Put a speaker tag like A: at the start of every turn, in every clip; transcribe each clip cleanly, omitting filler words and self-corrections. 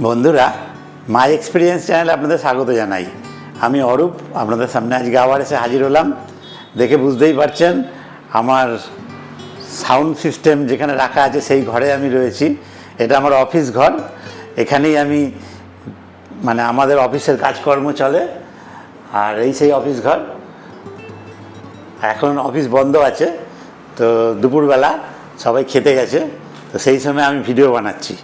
A: বন্ধুরা, মাই এক্সপিরিয়েন্স চ্যানেলে আপনাদের স্বাগত জানাই। আমি অরূপ আপনাদের সামনে আজকে আবার এসে হাজির হলাম। দেখে বুঝতেই পারছেন আমার সাউন্ড সিস্টেম যেখানে রাখা আছে সেই ঘরে আমি রয়েছি। এটা আমার অফিস ঘর। এখানেই আমি আমাদের অফিসের কাজকর্ম চলে। আর এই সেই অফিস ঘর। এখন অফিস বন্ধ আছে, তো দুপুরবেলা সবাই খেতে গেছে, তো সেই সময় আমি ভিডিও বানাচ্ছি।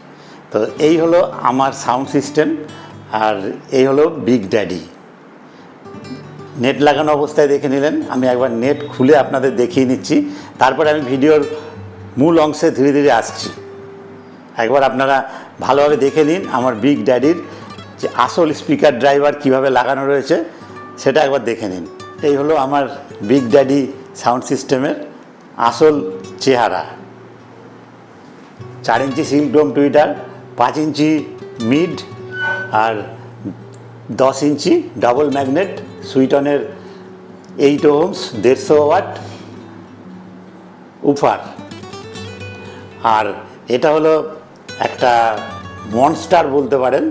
A: তো এই হলো আমার সাউন্ড সিস্টেম, আর এই হলো বিগ ড্যাডি। নেট লাগানো অবস্থায় দেখে নিলেন, আমি একবার নেট খুলে আপনাদের দেখিয়ে নিচ্ছি, তারপরে আমি ভিডিওর মূল অংশে ধীরে ধীরে আসছি। একবার আপনারা ভালোভাবে দেখে নিন আমার বিগ ড্যাডির যে আসল স্পিকার ড্রাইভার কিভাবে লাগানো রয়েছে সেটা একবার দেখে নিন। এই হলো আমার বিগ ড্যাডি সাউন্ড সিস্টেমের আসল চেহারা। 4 inch silk dome tweeter, 5 inch mid আর 10 ইঞ্চি ডাবল ম্যাগনেট সুইটনের 8 ohms 150 ওয়াট উফার। আর এটা হলো একটা মনস্টার বলতে পারেন,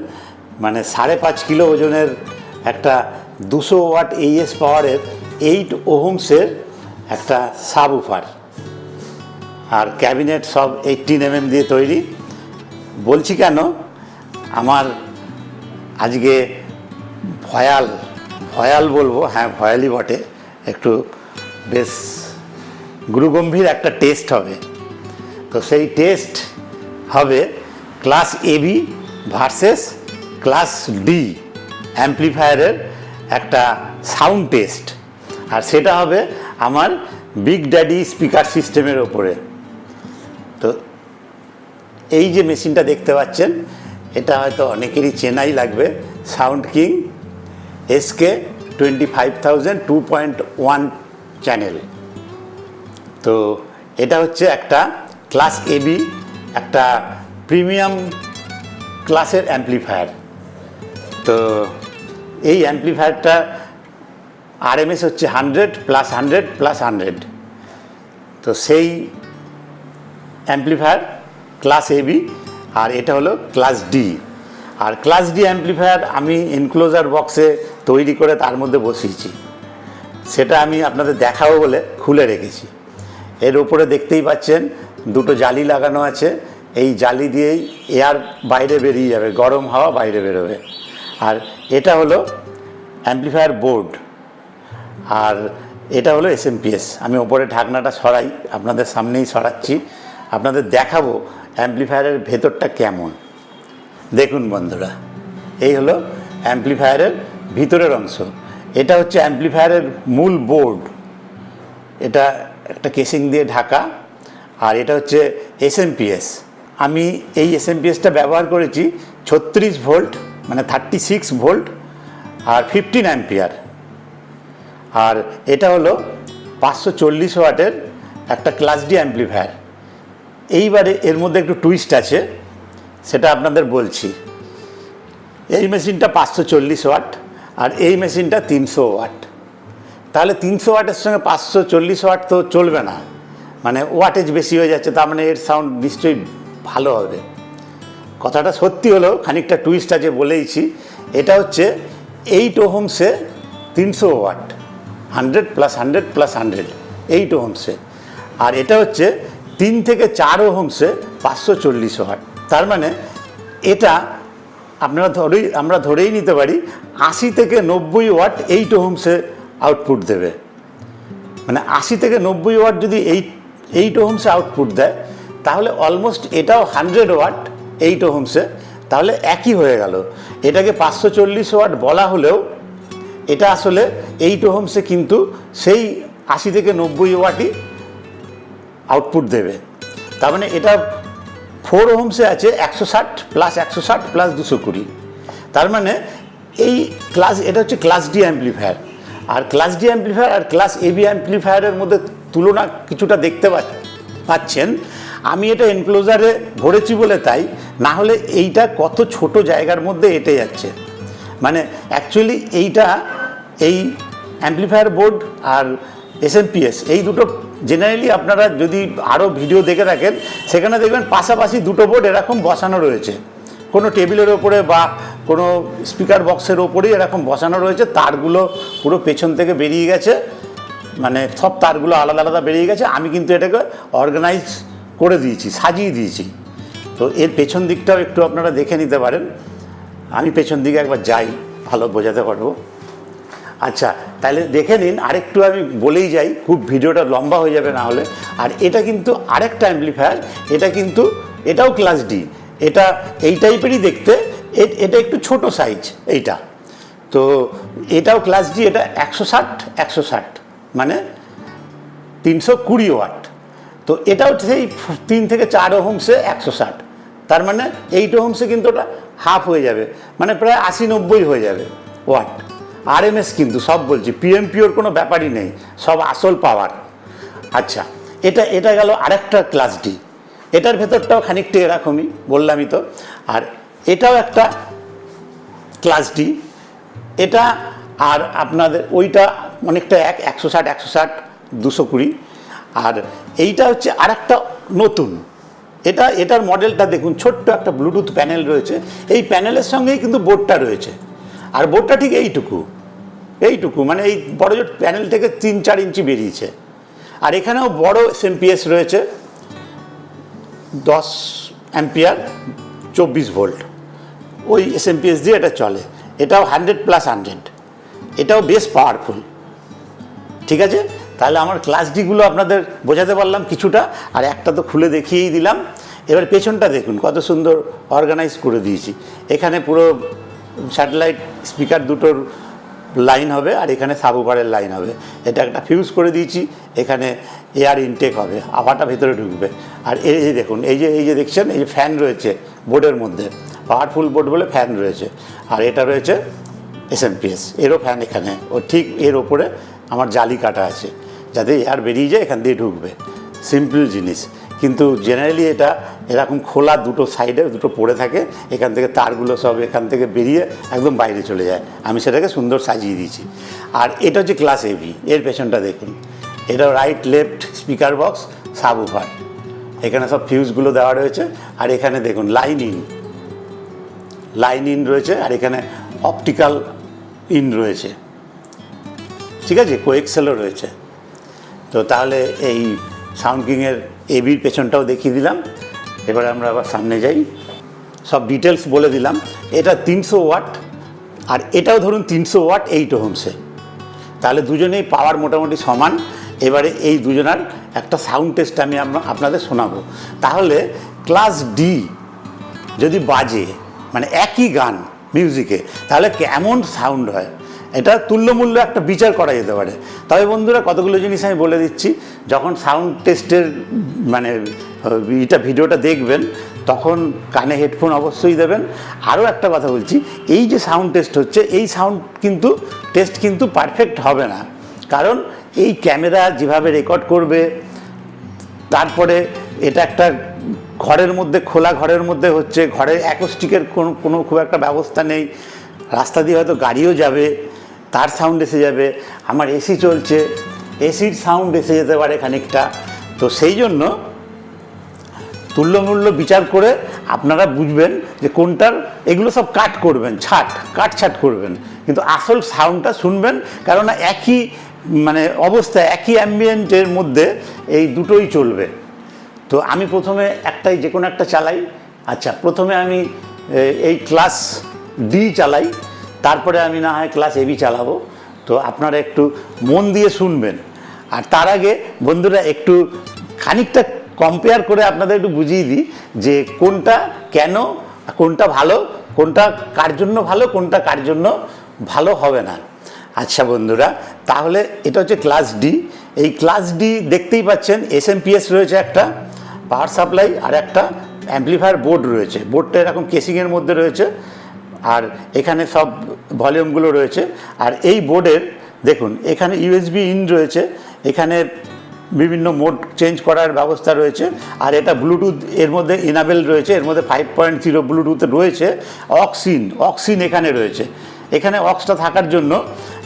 A: 5.5 কিলো ওজনের একটা 200 ওয়াট AES পাওয়ারের 8 ohms-এর একটা সাব উফার। আর ক্যাবিনেট সব 18 mm দিয়ে তৈরি। বলছি কেন, আমার আজকে ভয়াল বলবো, হ্যাঁ ভয়ালই বটে, একটু বেশ গুরুগম্ভীর একটা টেস্ট হবে। তো সেই টেস্ট হবে class AB versus class D অ্যাম্প্লিফায়ারের একটা সাউন্ড টেস্ট, আর সেটা হবে আমার বিগ ড্যাডি স্পিকার সিস্টেমের ওপরে। তো এই যে মেশিনটা দেখতে পাচ্ছেন, এটা হয়তো অনেকেরই চেনাই লাগবে, সাউন্ড কিং SK 25000 2.1 চ্যানেল। তো এটা হচ্ছে একটা ক্লাস AB, একটা প্রিমিয়াম ক্লাসের অ্যাম্প্লিফায়ার। তো এই অ্যাম্প্লিফায়ারটা RMS হচ্ছে 100 + 100 + 100। তো সেই অ্যাম্প্লিফায়ার ক্লাস AB, আর এটা হলো ক্লাস D। আর ক্লাস D অ্যাম্প্লিফায়ার আমি এনক্লোজার বক্সে তৈরি করে তার মধ্যে বসিয়েছি, সেটা আমি আপনাদের দেখাবো বলে খুলে রেখেছি। এর উপরে দেখতেই পাচ্ছেন দুটো জালি লাগানো আছে, এই জালি দিয়েই এয়ার বাইরে বেরিয়ে যাবে, গরম হাওয়া বাইরে বেরোবে। আর এটা হলো অ্যাম্প্লিফায়ার বোর্ড, আর এটা হলো SMPS। আমি ওপরে ঢাকনাটা সরাই, আপনাদের সামনেই সরাচ্ছি, আপনাদের দেখাবো অ্যাম্প্লিফায়ারের ভেতরটা কেমন। দেখুন বন্ধুরা, এই হলো অ্যাম্প্লিফায়ারের ভিতরের অংশ। এটা হচ্ছে অ্যাম্প্লিফায়ারের মূল বোর্ড, এটা একটা কেসিং দিয়ে ঢাকা। আর এটা হচ্ছে SMPS। আমি এই SMPSটা ব্যবহার করেছি 36 ভোল্ট, 36 ভোল্ট আর 15 অ্যাম্পিয়ার। আর এটা হলো 540 ওয়াটের একটা ক্লাস D অ্যাম্প্লিফায়ার। এইবারে এর মধ্যে একটু টুইস্ট আছে, সেটা আপনাদের বলছি। এই মেশিনটা 540 ওয়াট আর এই মেশিনটা 300 ওয়াট। তাহলে 300 ওয়াটের সঙ্গে 540 ওয়াট তো চলবে না, ওয়াটেজ বেশি হয়ে যাচ্ছে, তার এর সাউন্ড নিশ্চয়ই ভালো হবে। কথাটা সত্যি হলেও খানিকটা টুইস্ট আছে বলেইছি। এটা হচ্ছে 8 ohms-এ 300 ওয়াট, 100 + 100 + 100, 8 ohms-এ। আর এটা হচ্ছে 3 থেকে 4 ohms-এ 540 ওয়াট। তার এটা আমরা ধরেই নিতে পারি 80 থেকে 90 ওয়াট 8 ohms-এ আউটপুট দেবে। 80 থেকে 90 ওয়াট যদি 8 ohms-এ আউটপুট দেয়, তাহলে অলমোস্ট এটাও 100 ওয়াট 8 ohms-এ, তাহলে একই হয়ে গেল। এটাকে 540 ওয়াট বলা হলেও এটা আসলে 8 ohms-এ কিন্তু সেই 80 থেকে 90 ওয়াটই আউটপুট দেবে। তার এটা 4 ohms-এ আছে 160 + 160 + 220। তার এই এটা হচ্ছে ক্লাস D অ্যাম্প্লিফায়ার। আর ক্লাস D অ্যাম্প্লিফায়ার আর ক্লাস AB অ্যাম্প্লিফায়ারের মধ্যে তুলনা কিছুটা দেখতে পাচ্ছেন। আমি এটা এনক্লোজারে ভরেছি বলে তাই, না হলে এইটা কত ছোট জায়গার মধ্যে এঁটে যাচ্ছে। অ্যাকচুয়ালি এই অ্যাম্প্লিফায়ার বোর্ড আর SMPS এই দুটো জেনারেলি আপনারা যদি আরও ভিডিও দেখে থাকেন, সেখানে দেখবেন পাশাপাশি দুটো বোর্ড এরকম বসানো রয়েছে, কোনো টেবিলের ওপরে বা কোনো স্পিকার বক্সের ওপরেই এরকম বসানো রয়েছে, তারগুলো পুরো পেছন থেকে বেরিয়ে গেছে, মানে সব তারগুলো আলাদা আলাদা বেরিয়ে গেছে। আমি কিন্তু এটাকে অর্গানাইজ করে দিয়েছি, সাজিয়ে দিয়েছি। তো এর পেছন দিকটাও একটু আপনারা দেখে নিতে পারেন। আমি পেছন দিকে একবার যাই, ভালো বোঝাতে পারবো। আচ্ছা, তাহলে দেখে নিন। আরেকটু আমি বলেই যাই, খুব ভিডিওটা লম্বা হয়ে যাবে না হলে। আর এটা কিন্তু আরেকটা অ্যাম্পলিফায়ার, এটা কিন্তু এটাও ক্লাস ডি। এটা এই টাইপেরই দেখতে, এটা একটু ছোট সাইজ এইটা। তো এটাও ক্লাস ডি, এটা 160 মানে 320 ওয়াট। তো এটাও সেই 3 থেকে 4 ওহমসে 160, তার মানে 8 ওহমসে কিন্তু ওটা হাফ হয়ে যাবে, মানে প্রায় 80-90 হয়ে যাবে ওয়াট। আরএমএস কিন্তু সব বলছি, পিএমপিওর কোনো ব্যাপারই নেই, সব আসল পাওয়ার। আচ্ছা, এটা গেল আরেকটা ক্লাস ডি। এটার ভেতরটাও খানিকটা এরকমই, বললামই তো। আর এটাও একটা ক্লাস ডি। এটা আর আপনাদের ওইটা অনেকটা 160, 220। আর এইটা হচ্ছে আরেকটা নতুন। এটার মডেলটা দেখুন, ছোট্ট একটা ব্লুটুথ প্যানেল রয়েছে। এই প্যানেলের সঙ্গেই কিন্তু বোর্ডটা রয়েছে। আর বোর্ডটা ঠিক এইটুকু, মানে এই বড় জোট প্যানেল থেকে 3-4 ইঞ্চি বেরিয়েছে। আর এখানেও বড় এসএমপিএস রয়েছে, 10 অ্যাম্পিয়ার 24 ভোল্ট, ওই এসএমপিএস দিয়ে এটা চলে। এটাও 100+100, এটাও বেশ পাওয়ারফুল। ঠিক আছে, তাহলে আমার ক্লাস ডিগুলো আপনাদের বোঝাতে পারলাম কিছুটা। আর একটা তো খুলে দেখিয়েই দিলাম। এবার পেছনটা দেখুন কত সুন্দর অর্গানাইজ করে দিয়েছি। এখানে পুরো স্যাটেলাইট স্পিকার দুটোর লাইন হবে, আর এখানে সাবউফারের লাইন হবে। এটা একটা ফিউজ করে দিয়েছি, এখানে এয়ার ইনটেক হবে, হাওয়াটা ভেতরে ঢুকবে। আর এই দেখুন, এই যে দেখছেন, এই যে ফ্যান রয়েছে বোর্ডের মধ্যে, পাওয়ারফুল বোর্ড বলে ফ্যান রয়েছে। আর এটা রয়েছে এসএমপিএস, এরও ফ্যান এখানে, ও ঠিক এর ওপরে আমার জালি কাটা আছে, যাতে এয়ার বেরিয়ে যায়, এখান দিয়ে ঢুকবে। সিম্পল জিনিস, কিন্তু জেনারেলি এটা এরকম খোলা, দুটো সাইডে দুটো পড়ে থাকে, এখান থেকে তারগুলো সব এখান থেকে বেরিয়ে একদম বাইরে চলে যায়। আমি সেটাকে সুন্দর সাজিয়ে দিয়েছি। আর এটা হচ্ছে ক্লাস এবি। এর পেছনটা দেখুন, এটা right left speaker box, subwoofer, এখানে সব ফিউজগুলো দেওয়া রয়েছে। আর এখানে দেখুন লাইন ইন রয়েছে, আর এখানে অপটিক্যাল ইন রয়েছে। ঠিক আছে, কোএক্সেলও রয়েছে। তো তাহলে এই সাউন্ড কিংয়ের এবির পেছনটাও দেখিয়ে দিলাম। এবারে আমরা আবার সামনে যাই, সব ডিটেলস বলে দিলাম। এটা 300 ওয়াট, আর এটাও ধরুন 300 ওয়াট 8 ওহমসে। তাহলে দুজনেই পাওয়ার মোটামুটি সমান। এবারে এই দুজনার একটা সাউন্ড টেস্ট আমি আপনাদের শোনাবো। তাহলে ক্লাস ডি যদি বাজে, মানে একই গান মিউজিকে, তাহলে কেমন সাউন্ড হয়, এটা তুল্যমূল্য একটা বিচার করা যেতে পারে। তবে বন্ধুরা, কতগুলো জিনিস আমি বলে দিচ্ছি। যখন সাউন্ড টেস্টের মানে ভিডিওটা দেখবেন, তখন কানে হেডফোন অবশ্যই দেবেন। আরও একটা কথা বলছি, এই যে সাউন্ড টেস্ট হচ্ছে, এই সাউন্ড টেস্ট কিন্তু পারফেক্ট হবে না। কারণ এই ক্যামেরা যেভাবে রেকর্ড করবে, তারপরে এটা একটা ঘরের মধ্যে, খোলা ঘরের মধ্যে হচ্ছে, ঘরের অ্যাকোস্টিকের কোনো খুব একটা ব্যবস্থা নেই। রাস্তা দিয়ে হয়তো গাড়িও যাবে, তার সাউন্ড এসে যাবে। আমার এসি চলছে, এসির সাউন্ড এসে যেতে পারে খানিকটা। তো সেই জন্য তুল্যমূল্য বিচার করে আপনারা বুঝবেন যে কোনটার, এগুলো সব কাটছাট করবেন, কিন্তু আসল সাউন্ডটা শুনবেন। কেননা একই মানে অবস্থা, একই অ্যাম্বিয়েন্টের মধ্যে এই দুটোই চলবে। তো আমি প্রথমে যে কোনো একটা চালাই। আচ্ছা, প্রথমে আমি এই ক্লাস ডি চালাই, তারপরে আমি না হয় ক্লাস এবি চালাবো। তো আপনারা একটু মন দিয়ে শুনবেন। আর তার আগে বন্ধুরা, একটু খানিকটা কম্পেয়ার করে আপনাদের একটু বুঝিয়ে দিই যে কোনটা কেন, কোনটা ভালো, কোনটা কার জন্য ভালো, কোনটা কার জন্য ভালো হবে না। আচ্ছা বন্ধুরা, তাহলে এটা হচ্ছে ক্লাস ডি। এই ক্লাস ডি দেখতেই পাচ্ছেন, এসএমপিএস রয়েছে একটা, পাওয়ার সাপ্লাই, আর একটা অ্যাম্পলিফায়ার বোর্ড রয়েছে। বোর্ডটা এরকম কেসিংয়ের মধ্যে রয়েছে, আর এখানে সব ভলিউমগুলো রয়েছে। আর এই বোর্ডের দেখুন, এখানে ইউএসবি ইন রয়েছে, এখানে বিভিন্ন মোড চেঞ্জ করার ব্যবস্থা রয়েছে। আর এটা ব্লুটুথ এর মধ্যে ইনাবেল রয়েছে, এর মধ্যে 5.0 ব্লুটুথ রয়েছে। অক্সিন এখানে রয়েছে। এখানে অক্সটা থাকার জন্য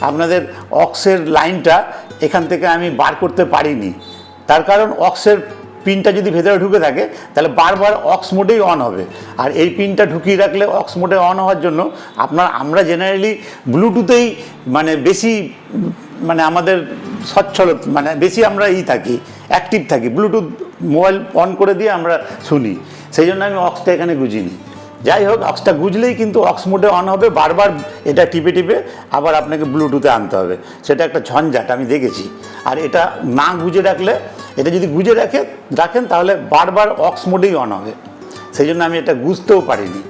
A: আপনাদের অক্সের লাইনটা এখান থেকে আমি বার করতে পারিনি, তার কারণ অক্সের পিনটা যদি ভেতরে ঢুকে থাকে তাহলে বারবার অক্স মোডেই অন হবে। আর এই পিনটা ঢুকিয়ে রাখলে অক্স মোডে অন হওয়ার জন্য আমরা জেনারেলি ব্লুটুথেই মানে বেশি মানে আমাদের সচ্ছল মানে বেশি আমরা থাকি, অ্যাক্টিভ থাকি, ব্লুটুথ মোবাইল অন করে দিয়ে আমরা শুনি, সেই জন্য আমি অক্সটা এখানে গুজিনি। যাই হোক, অক্সটা গুজলেই কিন্তু অক্স মোডে অন হবে, বারবার এটা টিপে টিপে আবার আপনাকে ব্লুটুথে আনতে হবে, সেটা একটা ঝঞ্ঝাট আমি দেখেছি। আর এটা না গুজে রাখলে, এটা যদি গুজে রাখেন তাহলে বারবার অক্স মোডেই অন হবে, সেই জন্য আমি এটা গুজতেও পারিনি।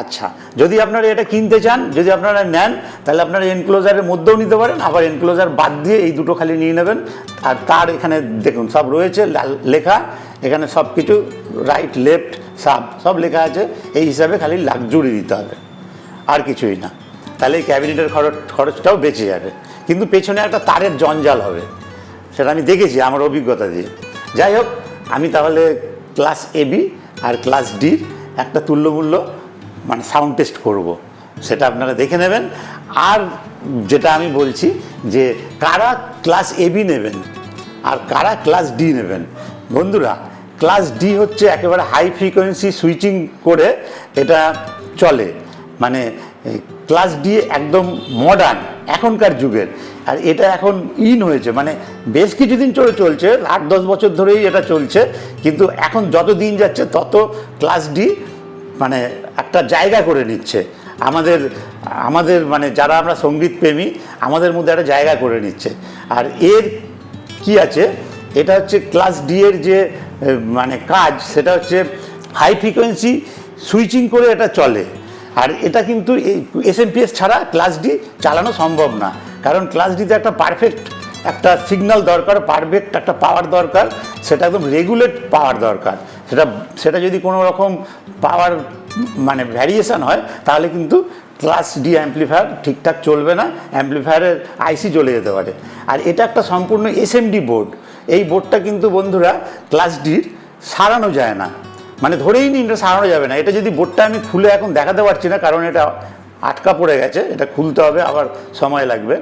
A: আচ্ছা, যদি আপনারা এটা কিনতে চান, যদি আপনারা নেন, তাহলে আপনারা এনক্লোজারের মধ্যেও নিতে পারেন, আবার এনক্লোজার বাদ দিয়ে এই দুটো খালি নিয়ে নেবেন। আর তার এখানে দেখুন সব রয়েছে লেখা, এখানে সব কিছু রাইট লেফট সব লেখা আছে, এই হিসাবে খালি লাক্সুরি দিতে হবে, আর কিছুই না। তাহলে এই ক্যাবিনেটের খরচটাও বেঁচে যাবে, কিন্তু পেছনে একটা তারের জঞ্জাল হবে, সেটা আমি দেখেছি আমার অভিজ্ঞতা দিয়ে। যাই হোক, আমি তাহলে ক্লাস এবি আর ক্লাস ডির একটা তুল্যমূল্য মানে সাউন্ড টেস্ট করব, সেটা আপনারা দেখে নেবেন। আর যেটা আমি বলছি যে কারা ক্লাস এবি নেবেন আর কারা ক্লাস ডি নেবেন। বন্ধুরা, ক্লাস ডি হচ্ছে একেবারে হাই ফ্রিকোয়েন্সি সুইচিং করে এটা চলে, মানে ক্লাস ডি একদম মডার্ন এখনকার যুগের। আর এটা এখন হয়েছে, মানে বেশ কিছুদিন চলছে, 8-10 বছর ধরেই এটা চলছে, কিন্তু এখন যত দিন যাচ্ছে তত ক্লাস ডি মানে একটা জায়গা করে নিচ্ছে আমাদের মানে যারা আমরা সঙ্গীত প্রেমী, আমাদের মধ্যে একটা জায়গা করে নিচ্ছে। আর এর কি আছে, এটা হচ্ছে ক্লাস ডি এর যে মানে কাজ, সেটা হচ্ছে হাই ফ্রিকোয়েন্সি সুইচিং করে এটা চলে। আর এটা কিন্তু এই এসএমপিএস ছাড়া ক্লাস ডি চালানো সম্ভব না, কারণ ক্লাস ডিতে একটা পারফেক্ট একটা সিগন্যাল দরকার, পারফেক্ট একটা পাওয়ার দরকার, সেটা একদম রেগুলেট পাওয়ার দরকার। সেটা যদি কোনো রকম পাওয়ার মানে ভ্যারিয়েশন হয় তাহলে কিন্তু ক্লাস ডি অ্যাম্পলিফায়ার ঠিকঠাক চলবে না, অ্যাম্পলিফায়ারের আইসি জ্বলে যেতে পারে। আর এটা একটা সম্পূর্ণ এসএমডি বোর্ড, এই বোর্ডটা কিন্তু বন্ধুরা ক্লাস ডির সারানো যায় না, মানে ধরেই নিন এটা সারানো যাবে না। এটা যদি বোর্ডটা আমি খুলে এখন দেখাতে পারছি না, কারণ এটা আটকা পড়ে গেছে, এটা খুলতে হবে, আবার সময় লাগবে।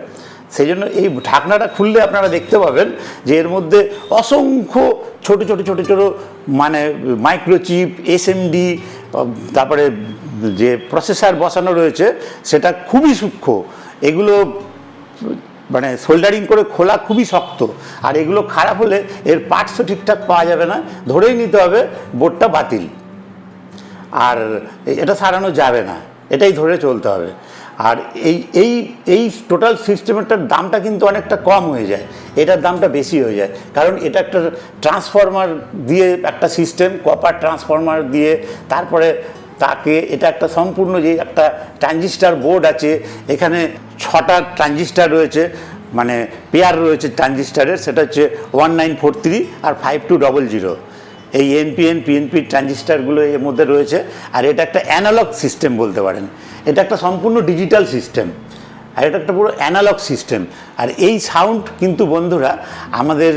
A: সেই জন্য এই ঢাকনাটা খুললে আপনারা দেখতে পাবেন যে এর মধ্যে অসংখ্য ছোট মানে মাইক্রোচিপ, এসএমডি, তারপরে যে প্রসেসর বসানো রয়েছে সেটা খুবই সূক্ষ্ম। এগুলো মানে সোল্ডারিং করে খোলা খুবই শক্ত, আর এগুলো খারাপ হলে এর পার্টসও ঠিকঠাক পাওয়া যাবে না, ধরেই নিতে হবে বোর্ডটা বাতিল, আর এটা সারানো যাবে না, এটাই ধরে চলতে হবে। আর এই টোটাল সিস্টেমটার দামটা কিন্তু অনেকটা কম হয়ে যায়, এটার দামটা বেশি হয়ে যায়, কারণ এটা একটা ট্রান্সফরমার দিয়ে একটা সিস্টেম, কপার ট্রান্সফরমার দিয়ে, তারপরে তাকে এটা একটা সম্পূর্ণ যে একটা ট্রানজিস্টার বোর্ড আছে, এখানে 6টা ট্রানজিস্টার রয়েছে, মানে পেয়ার রয়েছে ট্রানজিস্টারের, সেটা হচ্ছে 1943 আর 5200। এই এনপিএন পিএনপি ট্রানজিস্টারগুলো এর মধ্যে রয়েছে। আর এটা একটা অ্যানালগ সিস্টেম বলতে পারেন, এটা একটা সম্পূর্ণ ডিজিটাল সিস্টেম, আর এটা একটা পুরো অ্যানালগ সিস্টেম। আর এই সাউন্ড কিন্তু বন্ধুরা আমাদের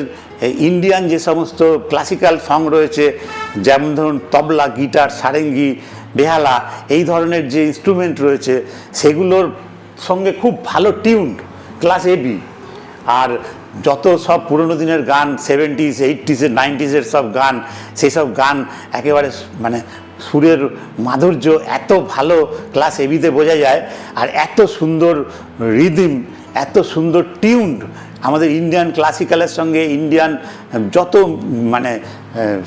A: ইন্ডিয়ান যে সমস্ত ক্লাসিক্যাল সং রয়েছে, যেমন ধরুন তবলা, গিটার, সারেঙ্গি, বেহালা, এই ধরনের যে ইনস্ট্রুমেন্ট রয়েছে সেগুলোর সঙ্গে খুব ভালো টিউনড ক্লাস এবি। আর যত সব পুরনো দিনের গান, 70s, 80s, 90s সব গান, সেই সব গান একেবারে মানে সুরের মাধুর্য এত ভালো ক্লাস এবিতে বোঝা যায়, আর এত সুন্দর রিদিম, এত সুন্দর টিউনড, আমাদের ইন্ডিয়ান ক্লাসিক্যালের সঙ্গে ইন্ডিয়ান যত মানে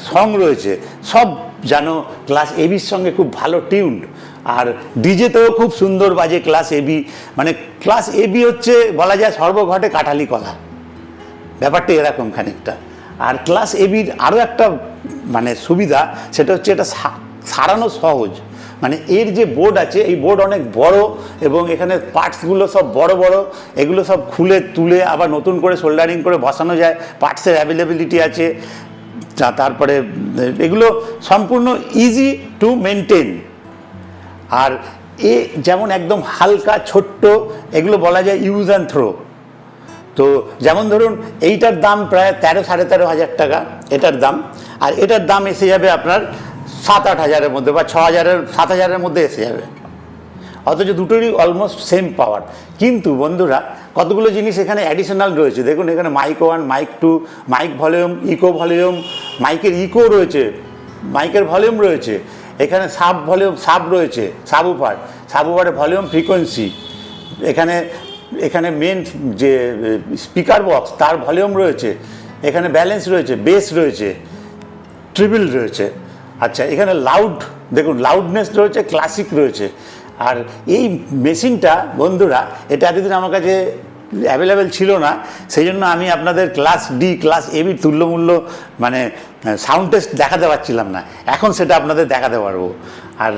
A: সং রয়েছে সব যেন ক্লাস এবির সঙ্গে খুব ভালো টিউনড। আর ডিজেতেও খুব সুন্দর বাজে ক্লাস এবি, মানে ক্লাস এবি হচ্ছে বলা যায় সর্বঘটে কাঠালি কলা, ব্যাপারটা এরকম খানিকটা। আর ক্লাস এবির আরও একটা মানে সুবিধা, সেটা হচ্ছে এটা সারানো সহজ, মানে এর যে বোর্ড আছে এই বোর্ড অনেক বড়, এবং এখানে পার্টসগুলো সব বড় বড়, এগুলো সব খুলে তুলে আবার নতুন করে সোল্ডারিং করে বসানো যায়, পার্টসের অ্যাভেলেবিলিটি আছে। তারপরে এগুলো সম্পূর্ণ ইজি টু মেনটেন। আর যেমন একদম হালকা ছোট্ট, এগুলো বলা যায় ইউজ অ্যান্ড থ্রো। তো যেমন ধরুন এইটার দাম প্রায় 13-13.5 হাজার টাকা এটার দাম, আর এটার দাম এসে যাবে আপনার 7-8 হাজারের মধ্যে, বা 6,000-7,000-এর মধ্যে এসে যাবে, অথচ দুটোরই অলমোস্ট সেম পাওয়ার। কিন্তু বন্ধুরা কতগুলো জিনিস এখানে অ্যাডিশনাল রয়েছে। দেখুন এখানে mic 1, mic 2, mic volume, echo volume, মাইকের ইকো রয়েছে, মাইকের ভলিউম রয়েছে, এখানে সাব ভলিউম, সাব রয়েছে, সাবউফারের ভলিউম ফ্রিকোয়েন্সি, এখানে মেন যে স্পিকার বক্স তার ভলিউম রয়েছে, এখানে ব্যালেন্স রয়েছে, বেস রয়েছে, ট্রিবল রয়েছে। আচ্ছা, এখানে লাউড, দেখুন লাউডনেস রয়েছে, ক্লাসিক রয়েছে। আর এই মেশিনটা বন্ধুরা, এটা এতদিন আমার কাছে অ্যাভেলেবেল ছিল না, সেই জন্য আমি আপনাদের ক্লাস ডি, ক্লাস এবির তুল্যমূল্য মানে সাউন্ড টেস্ট দেখাতে পারছিলাম না। এখন সেটা আপনাদের দেখাতে পারবো। আর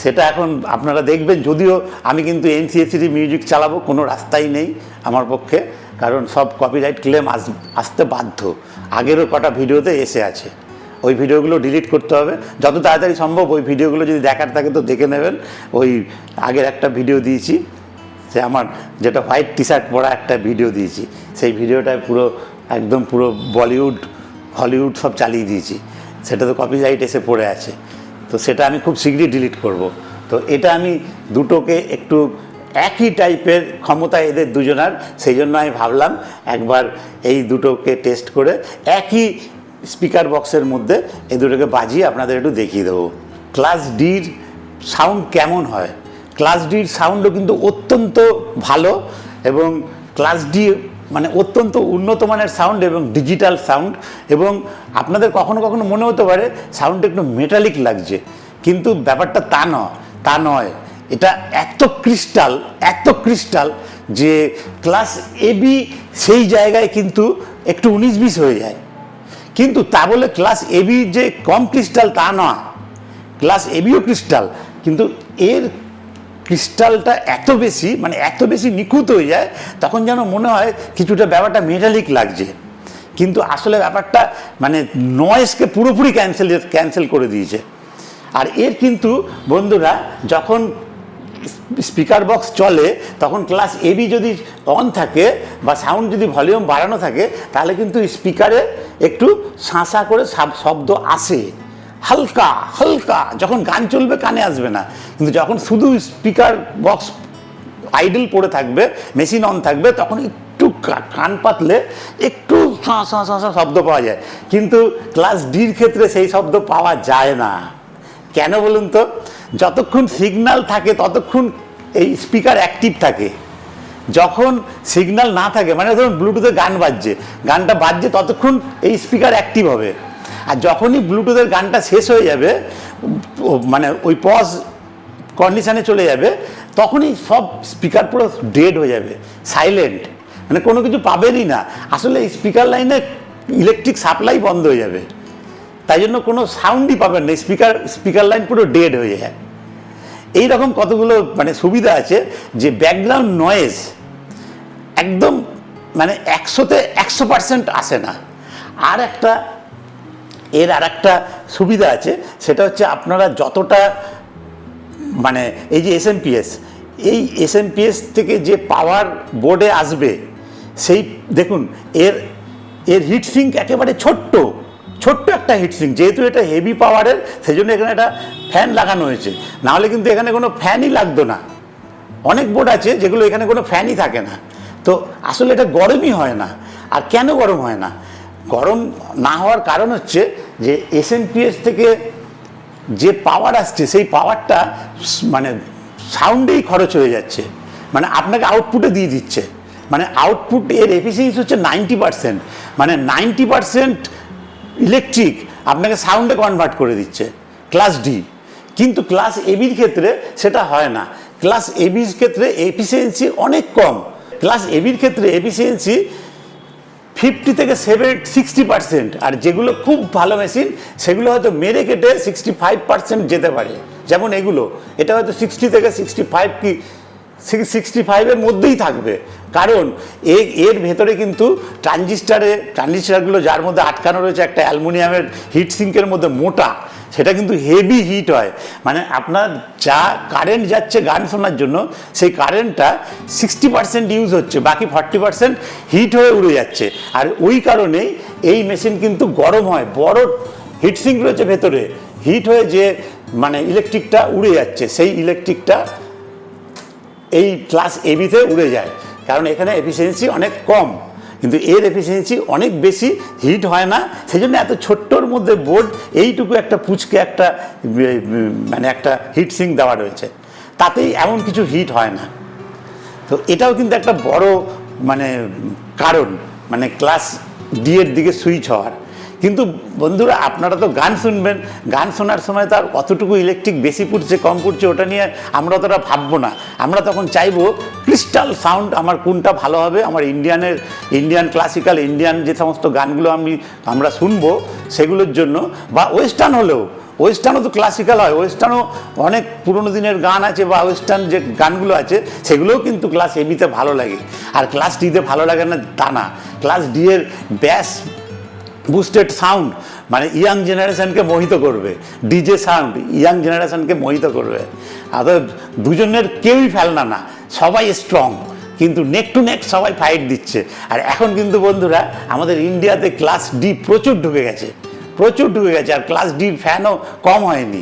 A: সেটা এখন আপনারা দেখবেন। যদিও আমি কিন্তু NCSCT মিউজিক চালাবো, কোনো রাস্তাই নেই আমার পক্ষে, কারণ সব কপিরাইট ক্লেম আসতে বাধ্য। আগেরও কটা ভিডিওতে এসে আছে, ওই ভিডিওগুলো ডিলিট করতে হবে যত তাড়াতাড়ি সম্ভব। ওই ভিডিওগুলো যদি দেখার থাকে তো দেখে নেবেন। ওই আগের একটা ভিডিও দিয়েছি, সে আমার যেটা হোয়াইট টি শার্ট পরা একটা ভিডিও দিয়েছি, সেই ভিডিওটায় একদম পুরো বলিউড হলিউড সব চালিয়ে দিয়েছি। সেটা তো কপিরাইট এসে পড়ে আছে, তো সেটা আমি খুব শীঘ্রই ডিলিট করব। তো এটা আমি দুটোকে একটু একই টাইপের ক্ষমতা এদের দুজনার, সেই জন্য আমি ভাবলাম একবার এই দুটোকে টেস্ট করে একই স্পিকার বক্সের মধ্যে এই দুটোকে বাজিয়ে আপনাদের একটু দেখিয়ে দেবো ক্লাস ডির সাউন্ড কেমন হয়। ক্লাস ডির সাউন্ডও কিন্তু অত্যন্ত ভালো, এবং ক্লাস ডি মানে অত্যন্ত উন্নত মানের সাউন্ড এবং ডিজিটাল সাউন্ড। এবং আপনাদের কখনো কখনো মনে হতে পারে সাউন্ডটা একটু মেটালিক লাগছে, কিন্তু ব্যাপারটা তা নয়। এটা এত ক্রিস্টাল যে ক্লাস এবি সেই জায়গায় কিন্তু একটু 19-20 হয়ে যায়। কিন্তু তা বলে ক্লাস এবি যে কম ক্রিস্টাল তা নয়, ক্লাস এবিও ক্রিস্টাল, কিন্তু এর ক্রিস্টালটা এত বেশি নিখুঁত হয়ে যায়, তখন যেন মনে হয় কিছুটা ব্যাপারটা মেটালিক লাগছে। কিন্তু আসলে ব্যাপারটা মানে নয়েজকে পুরোপুরি ক্যান্সেল করে দিয়েছে। আর এর কিন্তু বন্ধুরা যখন স্পিকার বক্স চলে তখন ক্লাস এবি যদি অন থাকে বা সাউন্ড যদি ভলিউম বাড়ানো থাকে, তাহলে কিন্তু স্পিকারে একটু শাঁসা করে শব্দ আসে, হালকা। যখন গান চলবে কানে আসবে না, কিন্তু যখন শুধু স্পিকার বক্স আইডল পড়ে থাকবে, মেশিন অন থাকবে, তখন একটু কান পাতলে একটু শাঁসা শব্দ পাওয়া যায়। কিন্তু ক্লাস ডির ক্ষেত্রে সেই শব্দ পাওয়া যায় না। কেন বলুন তো? যতক্ষণ সিগন্যাল থাকে ততক্ষণ এই স্পিকার অ্যাক্টিভ থাকে। যখন সিগন্যাল না থাকে, মানে ধরুন ব্লুটুথে গানটা বাজছে ততক্ষণ এই স্পিকার অ্যাক্টিভ হবে। আর যখনই ব্লুটুথের গানটা শেষ হয়ে যাবে, মানে ওই পজ কন্ডিশানে চলে যাবে, তখনই সব স্পিকার পুরো ডেড হয়ে যাবে, সাইলেন্ট, মানে কোনো কিছু পাবেনই না। আসলে এই স্পিকার লাইনে ইলেকট্রিক সাপ্লাই বন্ধ হয়ে যাবে, তাই জন্য কোনো সাউন্ডই পাবেন না, স্পিকার লাইন পুরো ডেড হয়ে যায়। এইরকম কতগুলো মানে সুবিধা আছে যে ব্যাকগ্রাউন্ড নয়েজ একদম মানে 100% আসে না। আর একটা সুবিধা আছে, সেটা হচ্ছে আপনারা যতটা মানে এই যে এসএমপিএস থেকে যে পাওয়ার বোর্ডে আসবে, সেই দেখুন এর হিটসিঙ্ক একেবারে ছোট্ট একটা হিটসিঙ্ক। যেহেতু এটা হেভি পাওয়ারের, সেই জন্য এখানে একটা ফ্যান লাগানো হয়েছে, নাহলে কিন্তু এখানে কোনো ফ্যানই লাগতো না। অনেক বোর্ড আছে যেগুলো এখানে কোনো ফ্যানই থাকে না, তো আসলে এটা গরমই হয় না। আর কেন গরম হয় না? গরম না হওয়ার কারণ হচ্ছে যে এসএমপিএস থেকে যে পাওয়ার আসছে, সেই পাওয়ারটা মানে সাউন্ডেই খরচ হয়ে যাচ্ছে, মানে আপনাকে আউটপুটে দিয়ে দিচ্ছে। মানে আউটপুট এর এফিসিয়েন্সি হচ্ছে 90%, মানে 90% ইলেকট্রিক আপনাকে সাউন্ডে কনভার্ট করে দিচ্ছে ক্লাস ডি। কিন্তু ক্লাস এবির ক্ষেত্রে সেটা হয় না। ক্লাস এবির ক্ষেত্রে এফিসিয়েন্সি অনেক কম। ক্লাস এবির ক্ষেত্রে এফিসিয়েন্সি 50 থেকে 60%, আর যেগুলো খুব ভালো মেশিন সেগুলো হয়তো মেরে কেটে 65% যেতে পারে। যেমন এটা হয়তো 60 থেকে 65 কি 65-এর মধ্যেই থাকবে, কারণ এর ভেতরে কিন্তু ট্রানজিস্টারগুলো যার মধ্যে আটকানো রয়েছে একটা অ্যালুমিনিয়ামের হিট সিঙ্কের মধ্যে মোটা, সেটা কিন্তু হেভি হিট হয়। মানে আপনার যা কারেন্ট যাচ্ছে গান শোনার জন্য, সেই কারেন্টটা 60% ইউজ হচ্ছে, বাকি 40% হিট হয়ে উড়ে যাচ্ছে। আর ওই কারণেই এই মেশিন কিন্তু গরম হয়, বড় হিট সিঙ্ক রয়েছে ভেতরে, হিট হয়ে যে মানে ইলেকট্রিকটা উড়ে যাচ্ছে, সেই ইলেকট্রিকটা এই ক্লাস এবিতে উড়ে যায়। কারণ এখানে এফিসিয়েন্সি অনেক কম, কিন্তু এর এফিসিয়েন্সি অনেক বেশি, হিট হয় না। সেই জন্য এত ছোট্টর মধ্যে বোর্ড এইটুকু একটা পুচকে একটা মানে একটা হিট সিঙ্ক দেওয়া রয়েছে, তাতেই এমন কিছু হিট হয় না। তো এটাও কিন্তু একটা বড় মানে কারণ মানে ক্লাস ডি এর দিকে সুইচ হওয়ার। কিন্তু বন্ধুরা, আপনারা তো গান শুনবেন, গান শোনার সময় তার কতটুকু ইলেকট্রিক বেশি পড়ছে কম পড়ছে ওটা নিয়ে আমরা অতটা ভাববো না। আমরা তখন চাইবো ক্রিস্টাল সাউন্ড আমার কোনটা ভালো হবে, আমার ইন্ডিয়ান ক্লাসিক্যাল ইন্ডিয়ান যে সমস্ত গানগুলো আমরা শুনবো সেগুলোর জন্য, বা ওয়েস্টার্ন হলেও, ওয়েস্টার্নও তো ক্লাসিক্যাল হয়, ওয়েস্টার্নও অনেক পুরোনো দিনের গান আছে, বা ওয়েস্টার্ন যে গানগুলো আছে সেগুলোও কিন্তু ক্লাস এবিতে ভালো লাগে। আর ক্লাস ডিতে ভালো লাগে না তা না, ক্লাস ডি এর ব্যাস বুস্টেড সাউন্ড মানে ইয়াং জেনারেশনকে মোহিত করবে, ডিজে সাউন্ড ইয়াং জেনারেশনকে মোহিত করবে। অর্থাৎ দুজনের কেউই ফেলনা না, সবাই স্ট্রং, কিন্তু নেক টু নেক সবাই ফাইট দিচ্ছে। আর এখন কিন্তু বন্ধুরা আমাদের ইন্ডিয়াতে ক্লাস ডি প্রচুর ঢুকে গেছে, আর ক্লাস ডির ফ্যানও কম হয়নি।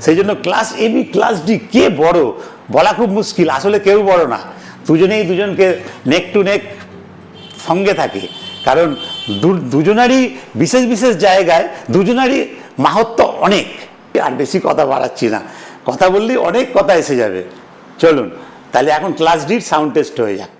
A: সেই জন্য ক্লাস এবি ক্লাস ডি কে বড় বলা খুব মুশকিল, আসলে কেউ বড় না, দুজনেই দুজনকে নেক টু নেক সঙ্গে থাকে। কারণ দুজনারই বিশেষ বিশেষ জায়গায় দুজনারই মাহাত্ম্য অনেক। আর বেশি কথা বাড়াচ্ছি না, কথা বললেই অনেক কথা এসে যাবে। চলুন তাহলে এখন ক্লাস ডির সাউন্ড টেস্ট হয়ে যাক।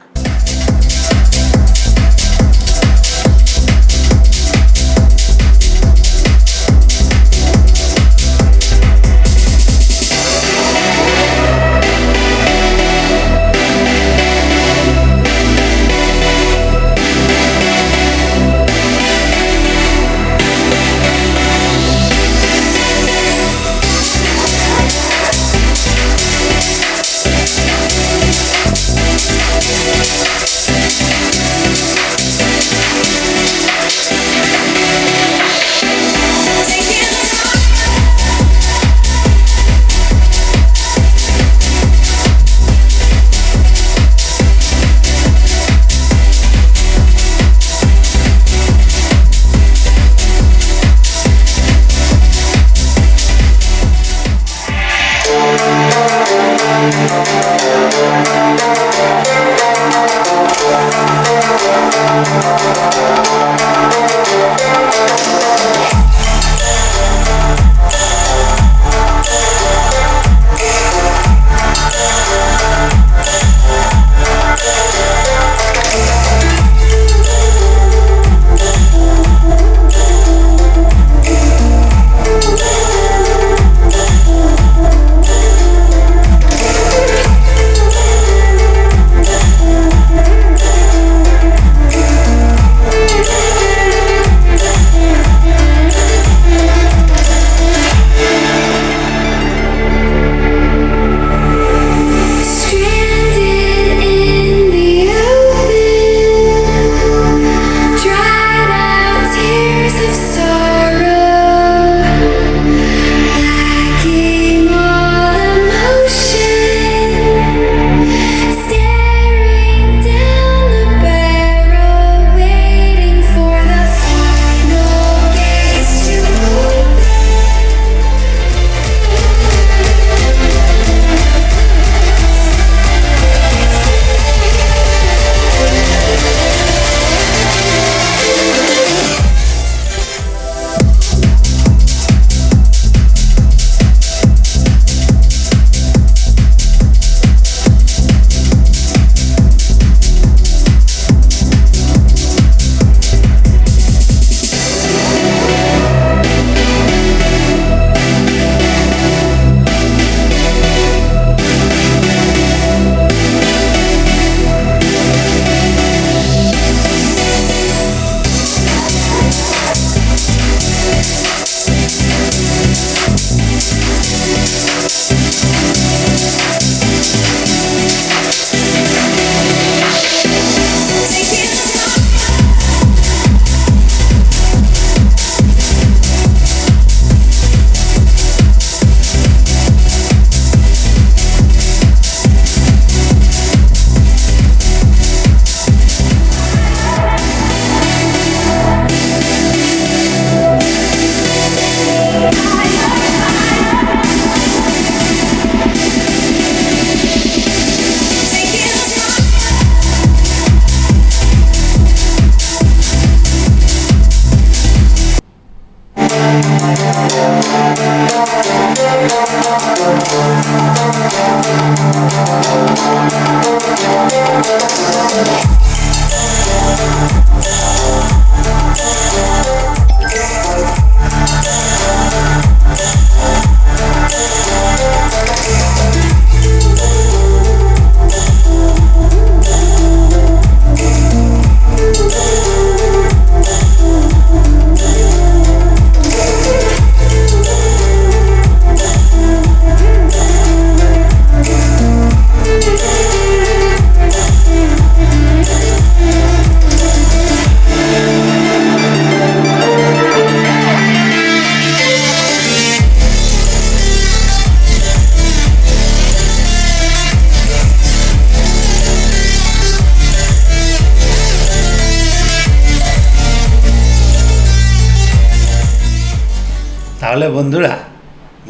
A: তাহলে বন্ধুরা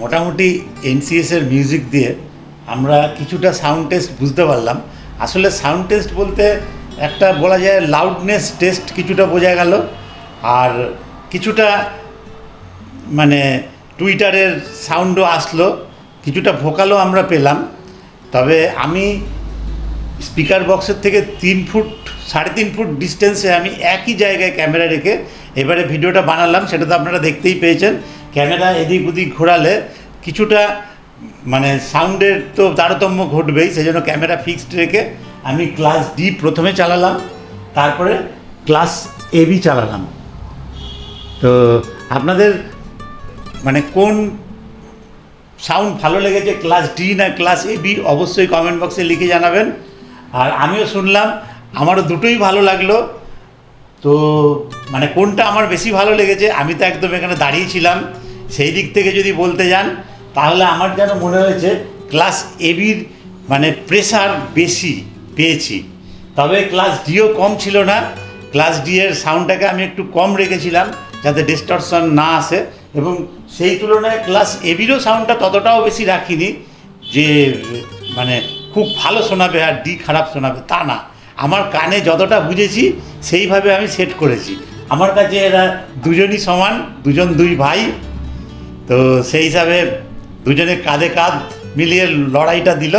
A: মোটামুটি এনসিএসের মিউজিক দিয়ে আমরা কিছুটা সাউন্ড টেস্ট বুঝতে পারলাম। আসলে সাউন্ড টেস্ট বলতে একটা বলা যায় লাউডনেস টেস্ট কিছুটা বোঝা গেল, আর কিছুটা মানে টুইটারের সাউন্ডও আসলো, কিছুটা ভোকালও আমরা পেলাম। তবে আমি স্পিকার বক্সের থেকে 3.5 ফুট ডিস্টেন্সে আমি একই জায়গায় ক্যামেরা রেখে এবারে ভিডিওটা বানালাম। সেটা তো আপনারা দেখতেই পেয়েছেন। ক্যামেরা এদিক ওদিক ঘোরালে কিছুটা মানে সাউন্ডের তো তারতম্য ঘটবেই, সেই জন্য ক্যামেরা ফিক্সড রেখে আমি ক্লাস ডি প্রথমে চালালাম, তারপরে ক্লাস এবি চালালাম। তো আপনাদের মানে কোন সাউন্ড ভালো লেগেছে, ক্লাস ডি না ক্লাস এবি, অবশ্যই কমেন্ট বক্সে লিখে জানাবেন। আর আমিও শুনলাম, আমারও দুটোই ভালো লাগলো। তো মানে কোনটা আমার বেশি ভালো লেগেছে, আমি তো একদম এখানে দাঁড়িয়েছিলাম, সেই দিক থেকে যদি বলতে যান তাহলে আমার যেন মনে হয়েছে ক্লাস এবির মানে প্রেসার বেশি পেয়েছি। তবে ক্লাস ডিও কম ছিল না, ক্লাস ডি এর সাউন্ডটাকে আমি একটু কম রেখেছিলাম যাতে ডিস্টরশন না আসে, এবং সেই তুলনায় ক্লাস এবিরও সাউন্ডটা ততটাও বেশি রাখিনি যে মানে খুব ভালো শোনাবে আর ডি খারাপ শোনাবে তা না। আমার কানে যতটা বুঝেছি সেইভাবে আমি সেট করেছি। আমার কাছে এরা দুজনই সমান, দুই ভাই। তো সেই হিসাবে দুজনে কাঁধে কাঁধ মিলিয়ে লড়াইটা দিল।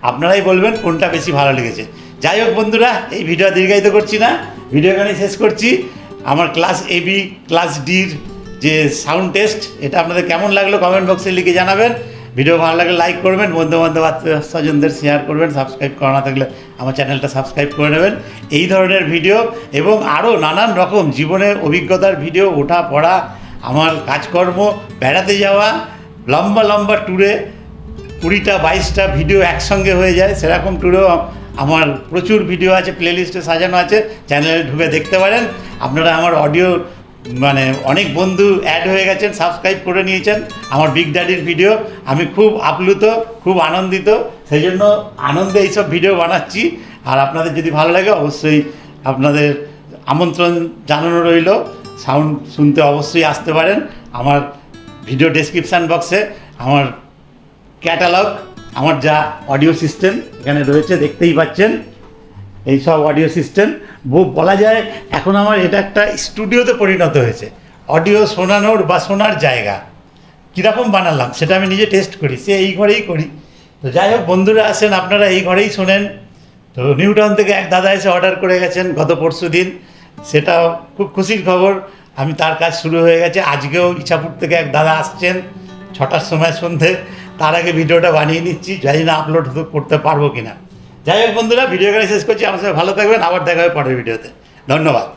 A: আপনারাই বলবেন কোনটা বেশি ভালো লেগেছে। যাই হোক বন্ধুরা, এই ভিডিও দীর্ঘায়িত করছি না, ভিডিও এখানেই শেষ করছি। আমার ক্লাস এবি ক্লাস ডির যে সাউন্ড টেস্ট, এটা আপনাদের কেমন লাগলো কমেন্ট বক্সে লিখে জানাবেন। ভিডিও ভালো লাগলে লাইক করবেন, বন্ধু বান্ধব আত্মীয় স্বজনদের শেয়ার করবেন, সাবস্ক্রাইব করা না থাকলে আমার চ্যানেলটা সাবস্ক্রাইব করে নেবেন। এই ধরনের ভিডিও এবং আরও নানান রকম জীবনের অভিজ্ঞতার ভিডিও, ওঠা পড়া, আমার কাজকর্ম, বেড়াতে যাওয়া, লম্বা লম্বা ট্যুরে 20টা-22টা ভিডিও একসঙ্গে হয়ে যায়, সেরকম ট্যুরেও আমার প্রচুর ভিডিও আছে, প্লেলিস্টে সাজানো আছে, চ্যানেলে ঢুকে দেখতে পারেন। আপনারা আমার অডিও মানে অনেক বন্ধু অ্যাড হয়ে গেছেন, সাবস্ক্রাইব করে নিয়েছেন আমার বিগ ড্যাডির ভিডিও। আমি খুব আপ্লুত, খুব আনন্দিত, সেই জন্য আনন্দে এইসব ভিডিও বানাচ্ছি। আর আপনাদের যদি ভালো লাগে অবশ্যই আপনাদের আমন্ত্রণ জানানো রইল, সাউন্ড শুনতে অবশ্যই আসতে পারেন। আমার ভিডিও ডেসক্রিপশান বক্সে আমার ক্যাটালগ, আমার যা অডিও সিস্টেম এখানে রয়েছে দেখতেই পাচ্ছেন। এই সব অডিও সিস্টেম বলা যায় এখন আমার এটা একটা স্টুডিওতে পরিণত হয়েছে। অডিও শোনানোর বা শোনার জায়গা কীরকম বানালাম সেটা আমি নিজে টেস্ট করি, সে এই ঘরেই করি। তো যাই হোক বন্ধুরা, আসেন আপনারা এই ঘরেই শোনেন। তো নিউ টাউন থেকে এক দাদা এসে অর্ডার করে গেছেন গত পরশু দিন, সেটাও খুব খুশির খবর। আমি তার কাজ শুরু হয়ে গেছে। আজকেও ইছাপুর থেকে এক দাদা আসছেন 6টার সময় সন্ধে, তার আগে ভিডিওটা বানিয়ে নিচ্ছি, জানি না আপলোড করতে পারবো কিনা। যাই হোক বন্ধুরা, ভিডিও এখানে শেষ করছি। আমার সাথে ভালো থাকবেন, আবার দেখা হবে পরের ভিডিওতে। ধন্যবাদ।